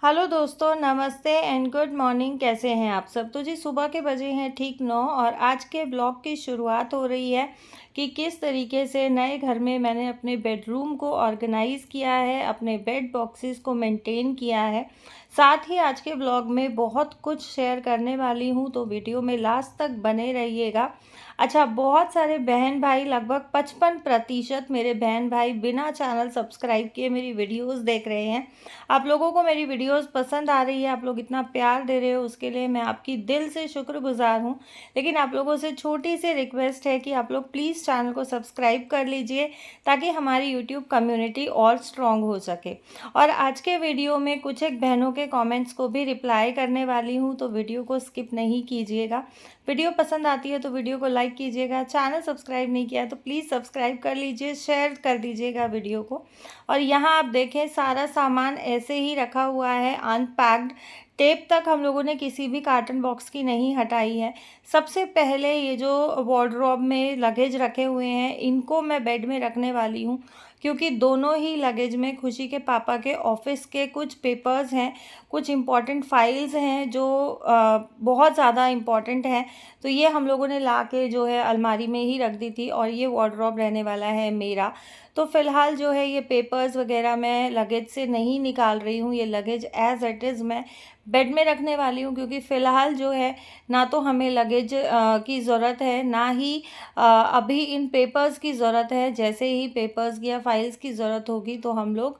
Hello दोस्तों, नमस्ते and good morning. कैसे हैं आप सब? तो जी सुबह के बजे हैं ठीक 9 और आज के ब्लॉग की शुरुआत हो रही है कि किस तरीके से नए घर में मैंने अपने बेडरूम को ऑर्गेनाइज़ किया है, अपने बेड बॉक्सेस को मेंटेन किया है। साथ ही आज के ब्लॉग में बहुत कुछ शेयर करने वाली हूँ, तो वीडियो में लास्ट तक बने रहिएगा। अच्छा, बहुत सारे बहन भाई, लगभग 55% मेरे बहन भाई बिना चैनल सब्सक्राइब किए मेरी वीडियोस देख रहे हैं। आप लोगों को मेरी वीडियोस पसंद आ रही है, आप लोग इतना प्यार दे रहे हो, उसके लिए मैं आपकी दिल से शुक्रगुजार हूँ। लेकिन आप लोगों से छोटी सी रिक्वेस्ट है कि आप लोग प्लीज़ चैनल को सब्सक्राइब कर लीजिए ताकि हमारी यूट्यूब कम्युनिटी और स्ट्रॉन्ग हो सके। और आज के वीडियो में कुछ एक बहनों के कमेंट्स को भी रिप्लाई करने वाली हूँ, तो वीडियो को स्किप नहीं कीजिएगा। वीडियो पसंद आती है तो वीडियो को लाइक कीजिएगा। चैनल सब्सक्राइब नहीं किया तो प्लीज़ सब्सक्राइब कर लीजिए, शेयर कर दीजिएगा वीडियो को। और यहाँ आप देखें, सारा सामान ऐसे ही रखा हुआ है अनपैक्ड। टेप तक हम लोगों ने किसी भी कार्टन बॉक्स की नहीं हटाई है। सबसे पहले ये जो वार्डरोब में लगेज रखे हुए हैं, इनको मैं बेड में रखने वाली हूँ, क्योंकि दोनों ही लगेज में खुशी के पापा के ऑफिस के कुछ पेपर्स हैं, कुछ इम्पॉर्टेंट फाइल्स हैं जो बहुत ज़्यादा इम्पॉर्टेंट हैं। तो ये हम लोगों ने ला के जो है अलमारी में ही रख दी थी, और ये वार्डरोब रहने वाला है मेरा। तो फ़िलहाल जो है ये पेपर्स वगैरह मैं लगेज से नहीं निकाल रही हूँ, ये लगेज एज़ इट इज़ मैं बेड में रखने वाली हूँ, क्योंकि फ़िलहाल जो है ना तो हमें लगेज की ज़रूरत है, ना ही अभी इन पेपर्स की ज़रूरत है। जैसे ही पेपर्स या फाइल्स की ज़रूरत होगी तो हम लोग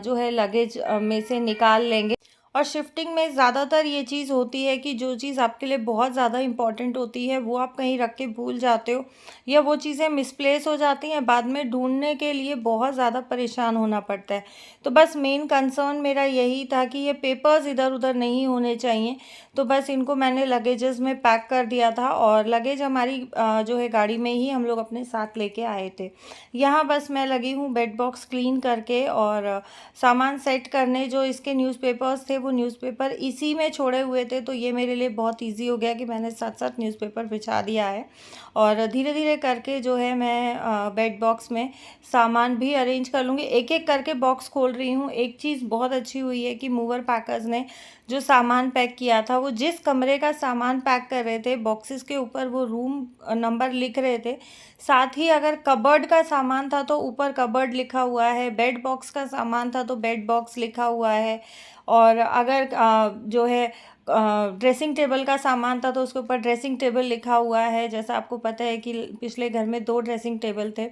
जो है लगेज में से निकाल लेंगे। और शिफ्टिंग में ज़्यादातर ये चीज़ होती है कि जो चीज़ आपके लिए बहुत ज़्यादा इम्पॉर्टेंट होती है वो आप कहीं रख के भूल जाते हो, या वो चीज़ें मिसप्लेस हो जाती हैं, बाद में ढूंढने के लिए बहुत ज़्यादा परेशान होना पड़ता है। तो बस मेन कंसर्न मेरा यही था कि ये पेपर्स इधर उधर नहीं होने चाहिए। तो बस इनको मैंने लगेजेस में पैक कर दिया था, और लगेज हमारी जो है गाड़ी में ही हम लोग अपने साथ लेके आए थे। यहाँ बस मैं लगी हूँ बेड बॉक्स क्लीन करके और सामान सेट करने। जो इसके न्यूज़पेपर्स थे वो न्यूज़पेपर इसी में छोड़े हुए थे, तो ये मेरे लिए बहुत इजी हो गया कि मैंने साथ साथ न्यूज़पेपर बिछा दिया है। और धीरे धीरे करके जो है मैं बेड बॉक्स में सामान भी अरेंज कर लूँगी। एक एक करके बॉक्स खोल रही हूँ। एक चीज़ बहुत अच्छी हुई है कि मूवर पैकर्स ने जो सामान पैक किया था, वो जिस कमरे का सामान पैक कर रहे थे बॉक्सेस के ऊपर वो रूम नंबर लिख रहे थे। साथ ही अगर कबर्ड का सामान था तो ऊपर कबर्ड लिखा हुआ है, बेड बॉक्स का सामान था तो बेड बॉक्स लिखा हुआ है। और अगर जो है ड्रेसिंग टेबल का सामान था तो उसके ऊपर ड्रेसिंग टेबल लिखा हुआ है। जैसा आपको पता है कि पिछले घर में 2 ड्रेसिंग टेबल थे,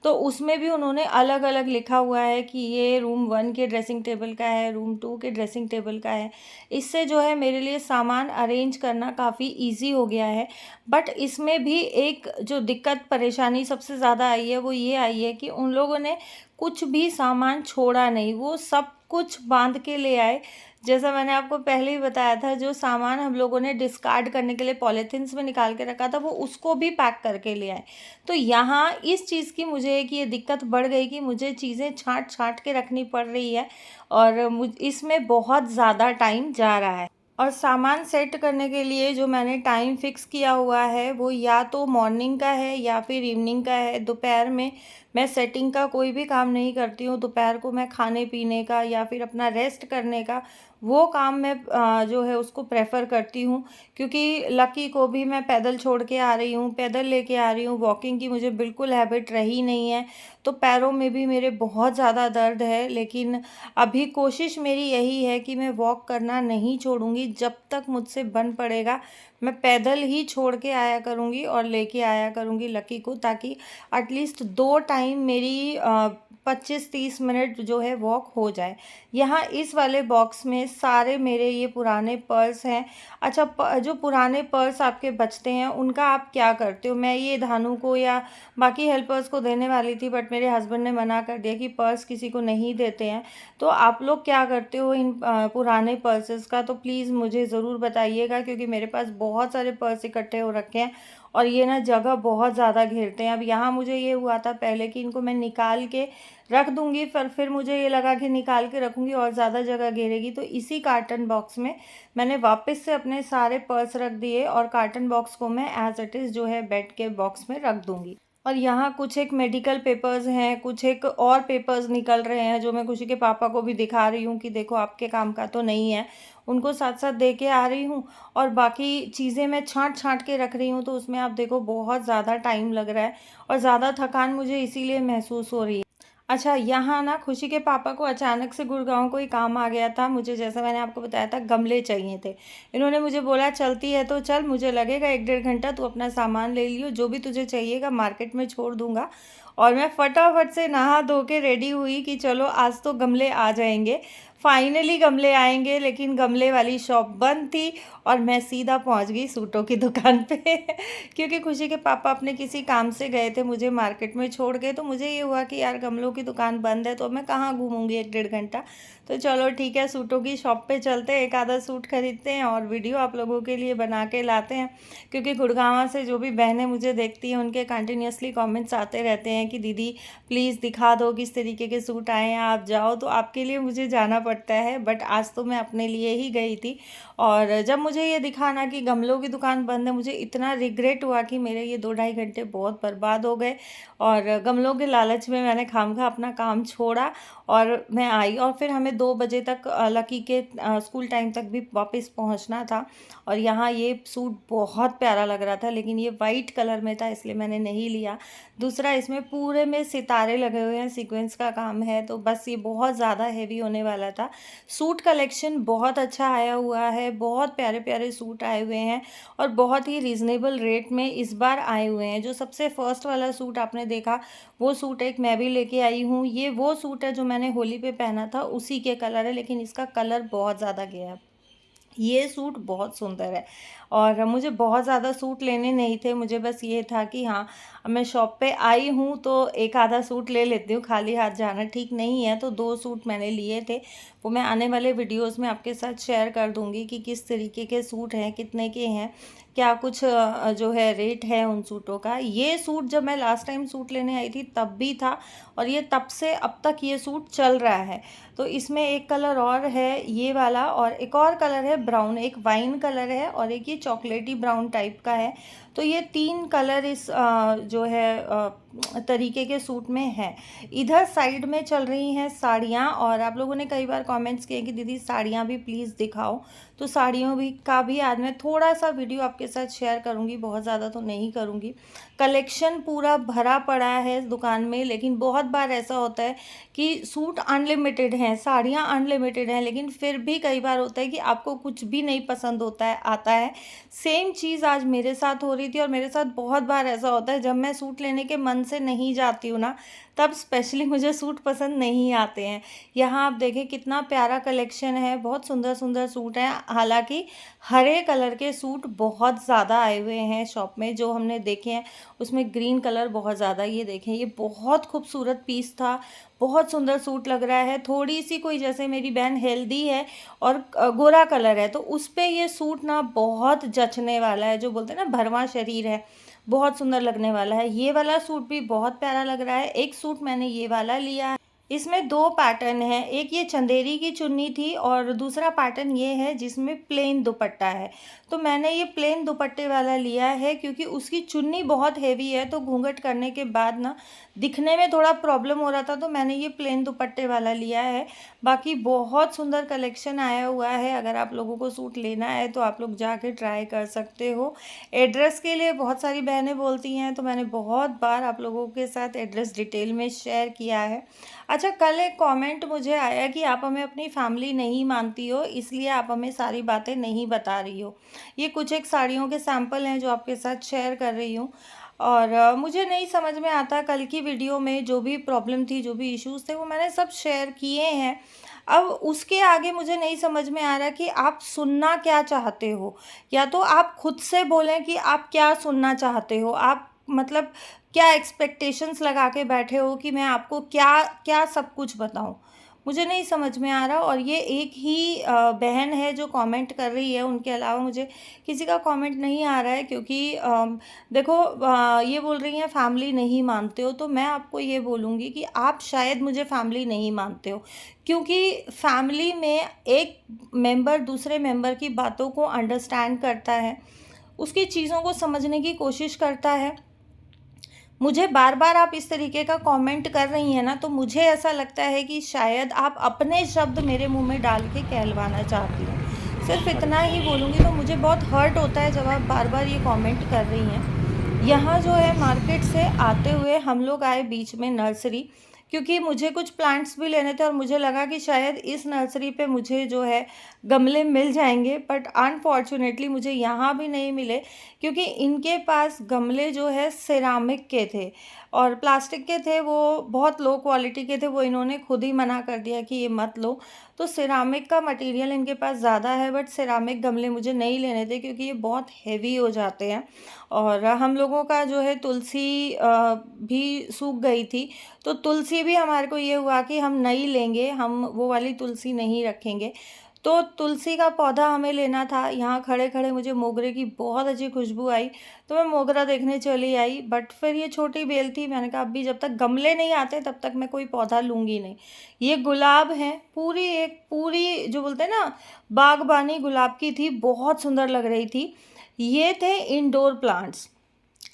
तो उसमें भी उन्होंने अलग अलग लिखा हुआ है कि ये रूम 1 के ड्रेसिंग टेबल का है, रूम 2 के ड्रेसिंग टेबल का है। इससे जो है मेरे लिए सामान अरेंज करना काफ़ी ईजी हो गया है। बट इसमें भी एक जो दिक्कत परेशानी सबसे ज़्यादा आई है वो ये आई है कि उन लोगों ने कुछ भी सामान छोड़ा नहीं, वो सब कुछ बांध के ले आए। जैसा मैंने आपको पहले ही बताया था, जो सामान हम लोगों ने डिस्कार्ड करने के लिए पॉलीथिन्स में निकाल के रखा था वो उसको भी पैक करके ले आए। तो यहाँ इस चीज़ की मुझे एक ये दिक्कत बढ़ गई कि मुझे चीज़ें छाँट छाँट के रखनी पड़ रही है, और इसमें बहुत ज़्यादा टाइम जा रहा है। और सामान सेट करने के लिए जो मैंने टाइम फ़िक्स किया हुआ है वो या तो मॉर्निंग का है या फिर इवनिंग का है। दोपहर में मैं सेटिंग का कोई भी काम नहीं करती हूँ। दोपहर को मैं खाने पीने का या फिर अपना रेस्ट करने का वो काम मैं जो है उसको प्रेफर करती हूँ, क्योंकि लकी को भी मैं पैदल छोड़ के आ रही हूँ, पैदल लेके आ रही हूँ। वॉकिंग की मुझे बिल्कुल हैबिट रही नहीं है, तो पैरों में भी मेरे बहुत ज़्यादा दर्द है। लेकिन अभी कोशिश मेरी यही है कि मैं वॉक करना नहीं छोड़ूंगी। जब तक मुझसे बन पड़ेगा मैं पैदल ही छोड़ के आया करूँगी और लेके आया करूँगी लकी को, ताकि एटलीस्ट 2 टाइम मेरी 25-30 मिनट जो है वॉक हो जाए। यहाँ इस वाले बॉक्स में सारे मेरे ये पुराने पर्स हैं। अच्छा, जो पुराने पर्स आपके बचते हैं उनका आप क्या करते हो? मैं ये धानु को या बाकी हेल्पर्स को देने वाली थी, बट मेरे हस्बैंड ने मना कर दिया कि पर्स किसी को नहीं देते हैं। तो आप लोग क्या करते हो इन पुराने पर्सेस का? तो प्लीज़ मुझे ज़रूर बताइएगा, क्योंकि मेरे पास बहुत सारे पर्स इकट्ठे हो रखे हैं और ये ना जगह बहुत ज़्यादा घेरते हैं। अब यहाँ मुझे ये हुआ था पहले कि इनको मैं निकाल के रख दूँगी, फिर मुझे ये लगा कि निकाल के रखूँगी और ज़्यादा जगह घेरेगी, तो इसी कार्टन बॉक्स में मैंने वापस से अपने सारे पर्स रख दिए, और कार्टन बॉक्स को मैं एज़ इट इज़ जो है बेड के बॉक्स में रख दूँगी। और यहाँ कुछ एक मेडिकल पेपर्स हैं, कुछ एक और पेपर्स निकल रहे हैं जो मैं खुशी के पापा को भी दिखा रही हूँ कि देखो आपके काम का तो नहीं है। उनको साथ-साथ दे के आ रही हूँ और बाकी चीज़ें मैं छाँट-छाँट के रख रही हूँ, तो उसमें आप देखो बहुत ज़्यादा टाइम लग रहा है और ज़्यादा थकान मुझे इसीलिए महसूस हो रही है। अच्छा, यहाँ ना खुशी के पापा को अचानक से गुड़गाँव कोई काम आ गया था। मुझे जैसा मैंने आपको बताया था गमले चाहिए थे। इन्होंने मुझे बोला चलती है तो चल, मुझे लगेगा 1 डेढ़ घंटा, तू अपना सामान ले लियो, जो भी तुझे चाहिएगा मार्केट में छोड़ दूँगा। और मैं फटाफट से नहा धो के रेडी हुई कि चलो आज तो गमले आ जाएँगे। फाइनली गमले आएँगे, लेकिन गमले वाली शॉप बंद थी और मैं सीधा पहुँच गई सूटों की दुकान पे क्योंकि खुशी के पापा अपने किसी काम से गए थे मुझे मार्केट में छोड़ के, तो मुझे ये हुआ कि यार गमलों की दुकान बंद है तो मैं कहाँ घूमूंगी 1 डेढ़ घंटा। तो चलो ठीक है, सूटों की शॉप पे चलते हैं, एक आधा सूट खरीदते हैं और वीडियो आप लोगों के लिए बना के लाते हैं। क्योंकि गुड़गांव से जो भी बहनें मुझे देखती हैं उनके कंटिन्यूसली कमेंट्स आते रहते हैं कि दीदी प्लीज़ दिखा दो किस तरीके के सूट आए हैं, आप जाओ, तो आपके लिए मुझे जाना पड़ता है। बट आज तो मैं अपने लिए ही गई थी और जब मुझे ये दिखाना कि गमलों की दुकान बंद है, मुझे इतना रिग्रेट हुआ कि मेरे ये 2 ढाई घंटे बहुत बर्बाद हो गए और गमलों के लालच में मैंने खामखा अपना काम छोड़ा और मैं आई। और फिर हमें 2 बजे तक लकी के स्कूल टाइम तक भी वापस पहुंचना था। और यहाँ ये सूट बहुत प्यारा लग रहा था, लेकिन ये वाइट कलर में था इसलिए मैंने नहीं लिया। दूसरा, इसमें पूरे में सितारे लगे हुए हैं, सीक्वेंस का काम है, तो बस ये बहुत ज़्यादा हेवी होने वाला था। सूट कलेक्शन बहुत अच्छा आया हुआ है, बहुत प्यारे प्यारे सूट आए हुए हैं और बहुत ही रीज़नेबल रेट में इस बार आए हुए हैं। जो सबसे फर्स्ट वाला सूट आपने देखा, वो सूट एक मैं भी लेके आई हूँ। ये वो सूट है जो मैंने होली पे पहना था, उसी के कलर है, लेकिन इसका कलर बहुत ज़्यादा गया है। ये सूट बहुत सुंदर है और मुझे बहुत ज़्यादा सूट लेने नहीं थे, मुझे बस ये था कि हाँ, मैं शॉप पे आई हूँ तो एक आधा सूट ले लेती हूँ, खाली हाथ जाना ठीक नहीं है। तो 2 सूट मैंने लिए थे, वो मैं आने वाले वीडियोस में आपके साथ शेयर कर दूँगी कि किस तरीके के सूट हैं, कितने के हैं, क्या कुछ जो है रेट है उन सूटों का। ये सूट जब मैं लास्ट टाइम सूट लेने आई थी तब भी था और ये तब से अब तक ये सूट चल रहा है। तो इसमें एक कलर और है ये वाला और एक और कलर है ब्राउन, एक वाइन कलर है और एक ये चॉकलेटी ब्राउन टाइप का है। तो ये 3 कलर इस जो है तरीके के सूट में है। इधर साइड में चल रही हैं साड़ियाँ और आप लोगों ने कई बार कमेंट्स किए कि दीदी साड़ियाँ भी प्लीज़ दिखाओ। तो साड़ियों भी का भी आज मैं थोड़ा सा वीडियो आपके साथ शेयर करूँगी, बहुत ज़्यादा तो नहीं करूँगी। कलेक्शन पूरा भरा पड़ा है इस दुकान में, लेकिन बहुत बार ऐसा होता है कि सूट अनलिमिटेड हैं, साड़ियाँ अनलिमिटेड हैं, लेकिन फिर भी कई बार होता है कि आपको कुछ भी नहीं पसंद होता है आता है। सेम चीज़ आज मेरे साथ हो रही थी और मेरे साथ बहुत बार ऐसा होता है जब मैं सूट लेने के मन से नहीं जाती हूँ ना, तब स्पेशली मुझे सूट पसंद नहीं आते हैं। यहाँ आप देखें कितना प्यारा कलेक्शन है, बहुत सुंदर सुंदर सूट हैं। हालांकि हरे कलर के सूट बहुत ज़्यादा आए हुए हैं शॉप में, जो हमने देखे हैं उसमें ग्रीन कलर बहुत ज़्यादा। ये देखें, ये बहुत खूबसूरत पीस था, बहुत सुंदर सूट लग रहा है। थोड़ी सी कोई, जैसे मेरी बहन हेल्दी है और गोरा कलर है, तो उस पर ये सूट ना बहुत जचने वाला है, जो बोलते हैं ना भरवा शरीर है, बहुत सुंदर लगने वाला है। ये वाला सूट भी बहुत प्यारा लग रहा है। एक सूट मैंने ये वाला लिया है, इसमें 2 पैटर्न हैं, एक ये चंदेरी की चुन्नी थी और दूसरा पैटर्न ये है जिसमें प्लेन दुपट्टा है। तो मैंने ये प्लेन दुपट्टे वाला लिया है क्योंकि उसकी चुन्नी बहुत हेवी है, तो घूंघट करने के बाद ना दिखने में थोड़ा प्रॉब्लम हो रहा था, तो मैंने ये प्लेन दुपट्टे वाला लिया है। बाकी बहुत सुंदर कलेक्शन आया हुआ है, अगर आप लोगों को सूट लेना है तो आप लोग जाके ट्राई कर सकते हो। एड्रेस के लिए बहुत सारी बहनें बोलती हैं, तो मैंने बहुत बार आप लोगों के साथ एड्रेस डिटेल में शेयर किया है। अच्छा, कल एक कमेंट मुझे आया कि आप हमें अपनी फैमिली नहीं मानती हो, इसलिए आप हमें सारी बातें नहीं बता रही हो। ये कुछ एक साड़ियों के सैंपल हैं जो आपके साथ शेयर कर रही हूँ और मुझे नहीं समझ में आता, कल की वीडियो में जो भी प्रॉब्लम थी, जो भी इश्यूज़ थे, वो मैंने सब शेयर किए हैं। अब उसके आगे मुझे नहीं समझ में आ रहा कि आप सुनना क्या चाहते हो, या तो आप खुद से बोलें कि आप क्या सुनना चाहते हो। आप मतलब क्या एक्सपेक्टेशंस लगा के बैठे हो कि मैं आपको क्या क्या सब कुछ बताऊं, मुझे नहीं समझ में आ रहा। और ये एक ही बहन है जो कमेंट कर रही है, उनके अलावा मुझे किसी का कमेंट नहीं आ रहा है। क्योंकि देखो, ये बोल रही हैं फैमिली नहीं मानते हो, तो मैं आपको ये बोलूँगी कि आप शायद मुझे फैमिली नहीं मानते हो, क्योंकि फैमिली में एक मेंबर दूसरे मेंबर की बातों को अंडरस्टैंड करता है, उसकी चीज़ों को समझने की कोशिश करता है। मुझे बार-बार आप इस तरीके का कमेंट कर रही हैं ना, तो मुझे ऐसा लगता है कि शायद आप अपने शब्द मेरे मुँह में डाल के कहलवाना चाहती हैं। सिर्फ़ अरे! इतना ही बोलूँगी, तो मुझे बहुत हर्ट होता है जब आप बार-बार ये कमेंट कर रही हैं। यहाँ जो है मार्केट से आते हुए हम लोग आए बीच में नर्सरी, क्योंकि मुझे कुछ प्लांट्स भी लेने थे और मुझे लगा कि शायद इस नर्सरी पे मुझे जो है गमले मिल जाएँगे, बट अनफॉर्च्यूनेटली मुझे यहाँ भी नहीं मिले, क्योंकि इनके पास गमले जो है सिरामिक के थे और प्लास्टिक के थे, वो बहुत लो क्वालिटी के थे, वो इन्होंने खुद ही मना कर दिया कि ये मत लो। तो सिरामिक का मटेरियल इनके पास ज़्यादा है, बट सिरामिक गमले मुझे नहीं लेने थे क्योंकि ये बहुत हेवी हो जाते हैं। और हम लोगों का जो है तुलसी भी सूख गई थी, तो तुलसी भी हमारे को ये हुआ कि हम नई लेंगे, हम वो वाली तुलसी नहीं रखेंगे। तो तुलसी का पौधा हमें लेना था। यहाँ खड़े-खड़े मुझे मोगरे की बहुत अच्छी खुशबू आई, तो मैं मोगरा देखने चली आई, बट फिर ये छोटी बेल थी, मैंने कहा अभी जब तक गमले नहीं आते तब तक मैं कोई पौधा लूँगी नहीं। ये गुलाब है, पूरी जो बोलते हैं ना, बागबानी गुलाब की थी, बहुत सुंदर लग रही थी। ये थे इंडोर प्लांट्स।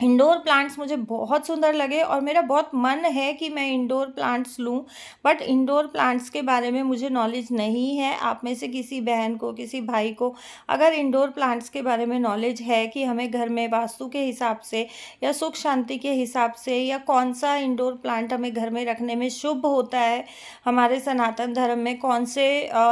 इंडोर प्लांट्स मुझे बहुत सुंदर लगे और मेरा बहुत मन है कि मैं इंडोर प्लांट्स लूं, बट इंडोर प्लांट्स के बारे में मुझे नॉलेज नहीं है। आप में से किसी बहन को, किसी भाई को अगर इंडोर प्लांट्स के बारे में नॉलेज है कि हमें घर में वास्तु के हिसाब से या सुख शांति के हिसाब से या कौन सा इंडोर प्लांट हमें घर में रखने में शुभ होता है, हमारे सनातन धर्म में कौन से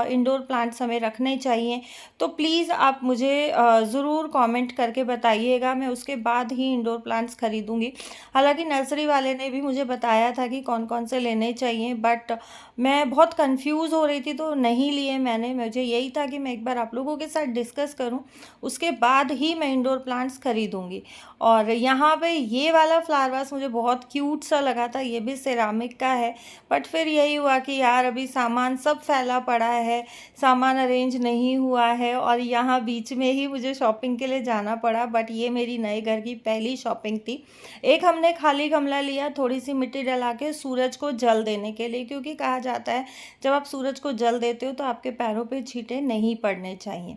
इंडोर प्लांट्स हमें रखने चाहिए, तो प्लीज़ आप मुझे ज़रूर कमेंट करके बताइएगा। मैं उसके बाद ही इंडोर प्लांट्स खरीदूंगी। हालांकि नर्सरी वाले ने भी मुझे बताया था कि कौन कौन से लेने चाहिए, बट मैं बहुत कंफ्यूज हो रही थी तो नहीं लिए मैंने। मुझे यही था कि मैं एक बार आप लोगों के साथ डिस्कस करूं, उसके बाद ही मैं इंडोर प्लांट्स खरीदूंगी। और यहाँ पे ये वाला फ्लावर वास मुझे बहुत क्यूट सा लगा था, ये भी सिरामिक का है, बट फिर यही हुआ कि यार अभी सामान सब फैला पड़ा है, सामान अरेंज नहीं हुआ है और यहाँ बीच में ही मुझे शॉपिंग के लिए जाना पड़ा। बट ये मेरी नए घर की पहली शॉपिंग थी। एक हमने खाली गमला लिया, थोड़ी सी मिट्टी डला के सूरज को जल देने के लिए, क्योंकि कहा जाता है जब आप सूरज को जल देते हो तो आपके पैरों पे छींटे नहीं पड़ने चाहिए।